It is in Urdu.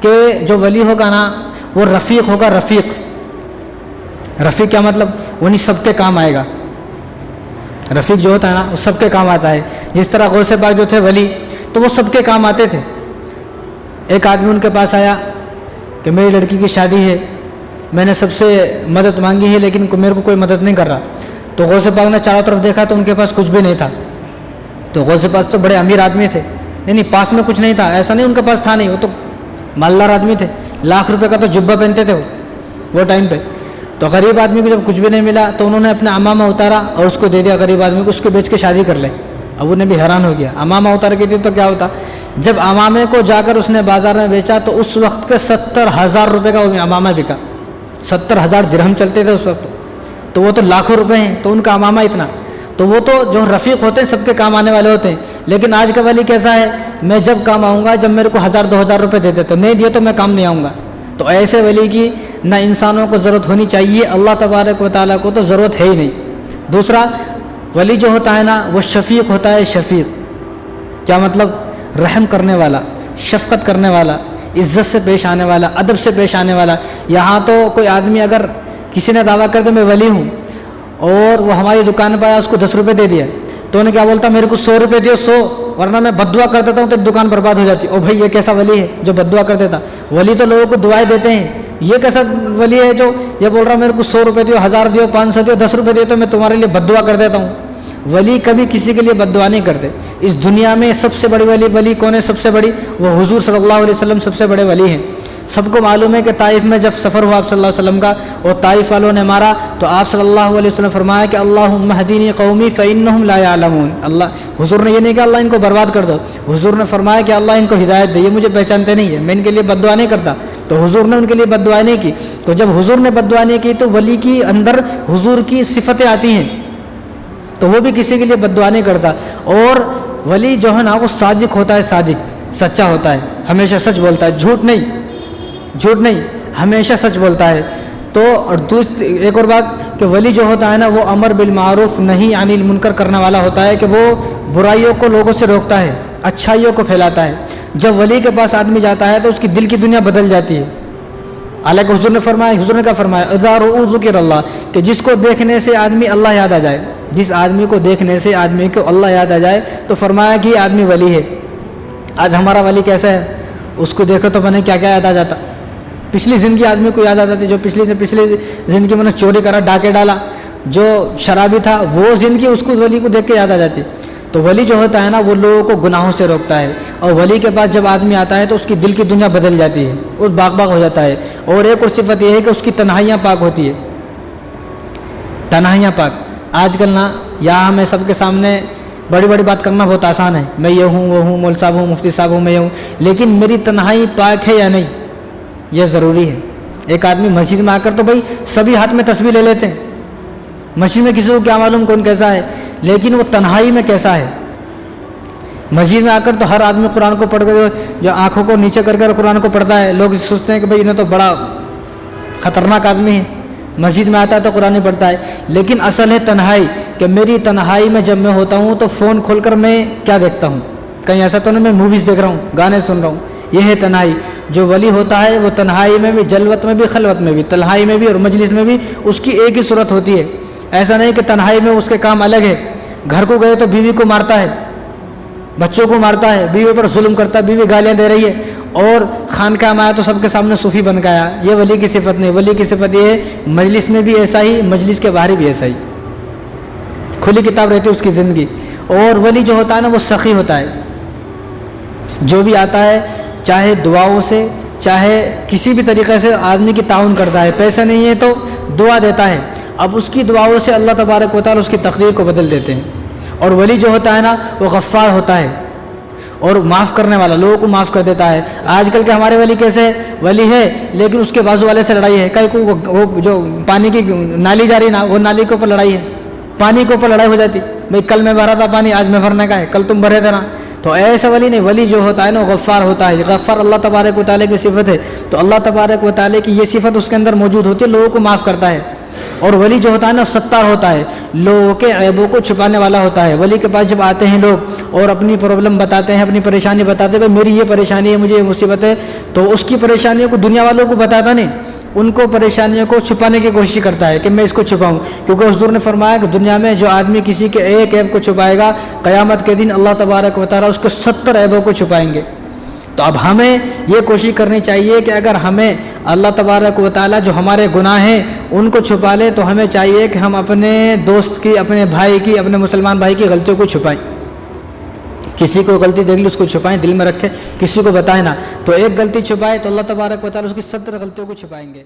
کہ جو ولی ہوگا نا وہ رفیق ہوگا. رفیق کیا مطلب؟ وہ نہیں سب کے کام آئے گا. رفیق جو ہوتا ہے نا وہ سب کے کام آتا ہے. جس طرح غوث پاک جو تھے ولی تو وہ سب کے کام آتے تھے. ایک آدمی ان کے پاس آیا کہ میری لڑکی کی شادی ہے, میں نے سب سے مدد مانگی ہے لیکن میرے کو کوئی مدد نہیں کر رہا. تو غوث پاک نے چاروں طرف دیکھا تو ان کے پاس کچھ بھی نہیں تھا. تو غوث پاک تو بڑے امیر آدمی تھے, نہیں پاس میں کچھ نہیں تھا, ایسا نہیں ان کے پاس تھا نہیں, وہ تو مالدار آدمی تھے, لاکھ روپے کا تو جبہ پہنتے تھے وہ ٹائم پہ. تو غریب آدمی کو جب کچھ بھی نہیں ملا تو انہوں نے اپنا امامہ اتارا اور اس کو دے دیا غریب آدمی کو, اس کو بیچ کے شادی کر لے. اب انہیں بھی حیران ہو گیا, امامہ اتار کے دی تو کیا ہوتا. جب امامے کو جا کر اس نے بازار میں بیچا تو اس وقت کے 70,000 روپے کا وہ امامہ بکا. 70,000 درہم چلتے تھے اس وقت, تو وہ تو لاکھوں روپے ہیں, تو ان کا امامہ اتنا. تو وہ تو جو رفیق ہوتے ہیں سب کے کام آنے والے ہوتے ہیں. لیکن آج کا ولی کیسا ہے؟ میں جب کام آؤں گا جب میرے کو 1,000-2,000 روپے دے دیتے, نہیں دیے تو میں کام نہیں آؤں گا. تو ایسے ولی کی نہ انسانوں کو ضرورت ہونی چاہیے, اللہ تبارک و تعالیٰ کو تو ضرورت ہے ہی نہیں. دوسرا, ولی جو ہوتا ہے نا وہ شفیق ہوتا ہے. شفیق کیا مطلب؟ رحم کرنے والا, شفقت کرنے والا, عزت سے پیش آنے والا, ادب سے پیش آنے والا. یہاں تو کوئی آدمی اگر کسی نے دعویٰ کر دیا میں ولی ہوں اور وہ ہماری دکان پہ آیا, اس کو 10 روپے دے دیا, تو انہیں کیا بولتا؟ میرے کو 100 روپے دیو, 100, ورنہ میں بد دعا کر دیتا ہوں تو دکان برباد ہو جاتی. او بھائی یہ کیسا ولی ہے جو بد دعا کر دیتا؟ ولی تو لوگوں کو دعائیں دیتے ہیں. یہ کیسا ولی ہے جو یہ بول رہا میرے کو 100 روپے دیو, 1000 دیو, 500 دیو, 10 روپے دیو تو میں تمہارے لیے بد دعا کر دیتا ہوں. ولی کبھی کسی کے لیے بد دعا نہیں کرتے. اس دنیا میں سب سے بڑی ولی کون ہے؟ سب سے بڑی وہ حضور صلی اللہ علیہ وسلم سب سے بڑے ولی ہیں. سب کو معلوم ہے کہ طائف میں جب سفر ہوا آپ صلی اللہ علیہ وسلم کا اور طائف والوں نے مارا تو آپ صلی اللہ علیہ وسلم فرمایا کہ اللہم اہدنی قومی فانہم لا یعلمون. حضور نے یہ نہیں کہا اللہ ان کو برباد کر دو, حضور نے فرمایا کہ اللہ ان کو ہدایت دے, یہ مجھے پہچانتے نہیں ہے, میں ان کے لیے بد دعا نہیں کرتا. تو حضور نے ان کے لیے بد دعا نہیں کی. تو جب حضور نے بد دعا نہیں کی تو ولی کی اندر حضور کی صفتیں آتی ہیں, تو وہ بھی کسی کے لیے بد دعا نہیں کرتا. اور ولی جو ہے نا وہ صادق ہوتا ہے, صادق سچا ہوتا ہے, ہمیشہ سچ بولتا ہے, جھوٹ نہیں ہمیشہ سچ بولتا ہے. تو اور ایک اور بات کہ ولی جو ہوتا ہے نا وہ امر بالمعروف نہی عن المنکر کرنے والا ہوتا ہے, کہ وہ برائیوں کو لوگوں سے روکتا ہے, اچھائیوں کو پھیلاتا ہے. جب ولی کے پاس آدمی جاتا ہے تو اس کی دل کی دنیا بدل جاتی ہے. حالانکہ حضور نے کیا فرمایا؟ اذا رؤوا ذکر اللہ, کہ جس کو دیکھنے سے آدمی اللہ یاد آ جائے, جس آدمی کو دیکھنے سے آدمی کو اللہ یاد آ جائے تو فرمایا کہ یہ آدمی ولی ہے. آج ہمارا ولی کیسا ہے؟ اس کو دیکھو تو میں نے کیا یاد آ جاتا. پچھلی زندگی آدمی کو یاد آ جاتی, جو پچھلی زندگی میں نے چوری کرا, ڈاکے ڈالا, جو شرابی تھا, وہ زندگی اس کو ولی کو دیکھ کے یاد آ جاتی. تو ولی جو ہوتا ہے نا وہ لوگوں کو گناہوں سے روکتا ہے. اور ولی کے پاس جب آدمی آتا ہے تو اس کی دل کی دنیا بدل جاتی ہے, وہ باغ ہو جاتا ہے. اور ایک اور صفت یہ ہے کہ اس کی تنہائیاں پاک ہوتی ہے, تنہائیاں پاک. آج کل نا یہاں ہمیں سب کے سامنے بڑی بڑی بات کرنا بہت آسان ہے, میں یہ ہوں, وہ ہوں, مول صاحب ہوں, مفتی صاحب ہوں, میں یہ ہوں, لیکن میری تنہائی پاک ہے یا نہیں یہ ضروری ہے. ایک آدمی مسجد میں آ کر تو بھائی سبھی ہاتھ میں تسبیح لے لیتے ہیں, مسجد میں کسی کو کیا معلوم کون کیسا ہے, لیکن وہ تنہائی میں کیسا ہے. مسجد میں آ کر تو ہر آدمی قرآن کو پڑھ کر جو آنکھوں کو نیچے کر قرآن کو پڑھتا ہے, لوگ سوچتے ہیں کہ بھائی انہیں تو بڑا خطرناک آدمی ہے, مسجد میں آتا ہے تو قرآن پڑھتا ہے. لیکن اصل ہے تنہائی, کہ میری تنہائی میں جب میں ہوتا ہوں تو فون کھول کر میں کیا دیکھتا ہوں, کہیں ایسا تو نہیں میں موویز دیکھ رہا ہوں, گانے سن رہا ہوں. یہ ہے تنہائی. جو ولی ہوتا ہے وہ تنہائی میں بھی, جلوت میں بھی, خلوت میں بھی, تنہائی میں بھی اور مجلس میں بھی اس کی ایک ہی صورت ہوتی ہے. ایسا نہیں کہ تنہائی میں اس کے کام الگ ہے, گھر کو گئے تو بیوی کو مارتا ہے, بچوں کو مارتا ہے, بیوی پر ظلم کرتا ہے, بیوی گالیاں دے رہی ہے, اور خانقاہ میں آیا تو سب کے سامنے صوفی بن کے آیا. یہ ولی کی صفت نہیں. ولی کی صفت یہ ہے مجلس میں بھی ایسا ہی, مجلس کے باہر بھی ایسا ہی, کھلی کتاب رہتی ہے اس کی زندگی. اور ولی جو ہوتا ہے نا وہ سخی ہوتا ہے, جو بھی آتا ہے چاہے دعاؤں سے چاہے کسی بھی طریقے سے آدمی کی تعاون کرتا ہے. پیسے نہیں ہے تو دعا دیتا ہے, اب اس کی دعاؤں سے اللہ تبارک و تعالیٰ اس کی تقدیر کو بدل دیتے ہیں. اور ولی جو ہوتا ہے نا وہ غفار ہوتا ہے اور معاف کرنے والا, لوگوں کو معاف کر دیتا ہے. آج کل کے ہمارے ولی کیسے ولی ہے لیکن اس کے بازو والے سے لڑائی ہے, کہیں کو وہ جو پانی کی نالی جا رہی نا وہ نالی کے اوپر لڑائی ہے, پانی کے اوپر لڑائی ہو جاتی, بھائی کل میں بھرا تھا پانی, آج میں بھرنے کا ہے, کل تم بھرے تھے نا. تو ایسا ولی نہیں. ولی جو ہوتا ہے نا غفار ہوتا ہے. غفار اللہ تبارک و تعالیٰ کی صفت ہے. تو اللہ تبارک و تعالیٰ کی یہ صفت اس کے اندر موجود ہوتی ہے, لوگوں کو معاف کرتا ہے. اور ولی جو ہوتا ہے نا وہ ستار ہوتا ہے، لوگوں کے عیبوں کو چھپانے والا ہوتا ہے۔ ولی کے پاس جب آتے ہیں لوگ اور اپنی پرابلم بتاتے ہیں، اپنی پریشانی بتاتے ہیں کہ میری یہ پریشانی ہے، مجھے یہ مصیبت ہے، تو اس کی پریشانیوں کو دنیا والوں کو بتاتا نہیں، ان کو پریشانیوں کو چھپانے کی کوشش کرتا ہے کہ میں اس کو چھپاؤں، کیونکہ حضور نے فرمایا کہ دنیا میں جو آدمی کسی کے ایک عیب کو چھپائے گا، قیامت کے دن اللہ تبارک و تعالیٰ اس کے 70 عیبوں کو چھپائیں گے۔ تو اب ہمیں یہ کوشش کرنی چاہیے کہ اگر ہمیں اللہ تبارک و تعالیٰ جو ہمارے گناہ ہیں ان کو چھپا لے، تو ہمیں چاہیے کہ ہم اپنے دوست کی، اپنے بھائی کی، اپنے مسلمان بھائی کی غلطیوں کو چھپائیں۔ کسی کو غلطی دیکھ لی اس کو چھپائیں، دل میں رکھیں، کسی کو بتائیں نا، تو ایک غلطی چھپائے تو اللہ تبارک و تعالیٰ اس کی 70 غلطیوں کو چھپائیں گے۔